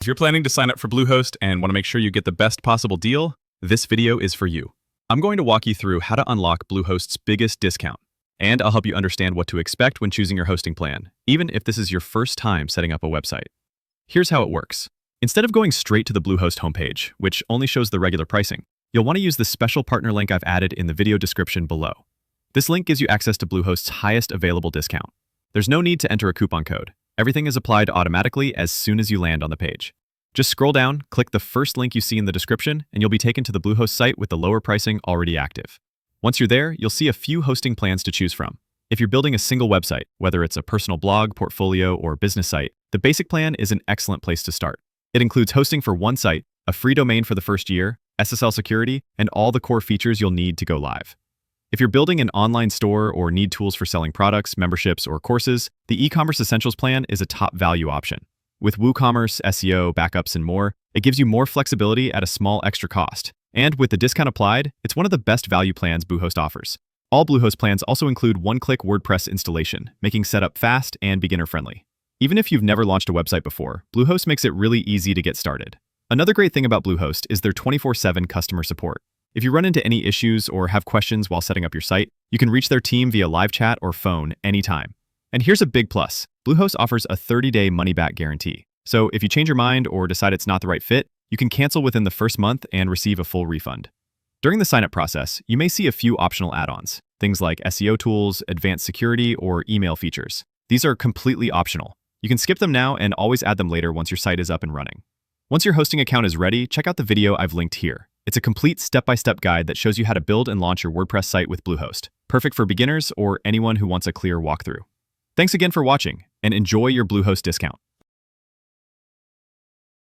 If you're planning to sign up for Bluehost and want to make sure you get the best possible deal, this video is for you. I'm going to walk you through how to unlock Bluehost's biggest discount, and I'll help you understand what to expect when choosing your hosting plan, even if this is your first time setting up a website. Here's how it works. Instead of going straight to the Bluehost homepage, which only shows the regular pricing, you'll want to use the special partner link I've added in the video description below. This link gives you access to Bluehost's highest available discount. There's no need to enter a coupon code. Everything is applied automatically as soon as you land on the page. Just scroll down, click the first link you see in the description, and you'll be taken to the Bluehost site with the lower pricing already active. Once you're there, you'll see a few hosting plans to choose from. If you're building a single website, whether it's a personal blog, portfolio, or business site, the basic plan is an excellent place to start. It includes hosting for one site, a free domain for the first year, SSL security, and all the core features you'll need to go live. If you're building an online store or need tools for selling products, memberships, or courses, the e-commerce essentials plan is a top value option. With WooCommerce, SEO, backups, and more, it gives you more flexibility at a small extra cost. And with the discount applied, it's one of the best value plans Bluehost offers. All Bluehost plans also include one-click WordPress installation, making setup fast and beginner-friendly. Even if you've never launched a website before, Bluehost makes it really easy to get started. Another great thing about Bluehost is their 24/7 customer support. If you run into any issues or have questions while setting up your site, you can reach their team via live chat or phone anytime. And here's a big plus. Bluehost offers a 30-day money-back guarantee. So if you change your mind or decide it's not the right fit, you can cancel within the first month and receive a full refund. During the sign-up process, you may see a few optional add-ons, things like SEO tools, advanced security, or email features. These are completely optional. You can skip them now and always add them later once your site is up and running. Once your hosting account is ready, check out the video I've linked here. It's a complete step-by-step guide that shows you how to build and launch your WordPress site with Bluehost, perfect for beginners or anyone who wants a clear walkthrough. Thanks again for watching, and enjoy your Bluehost discount.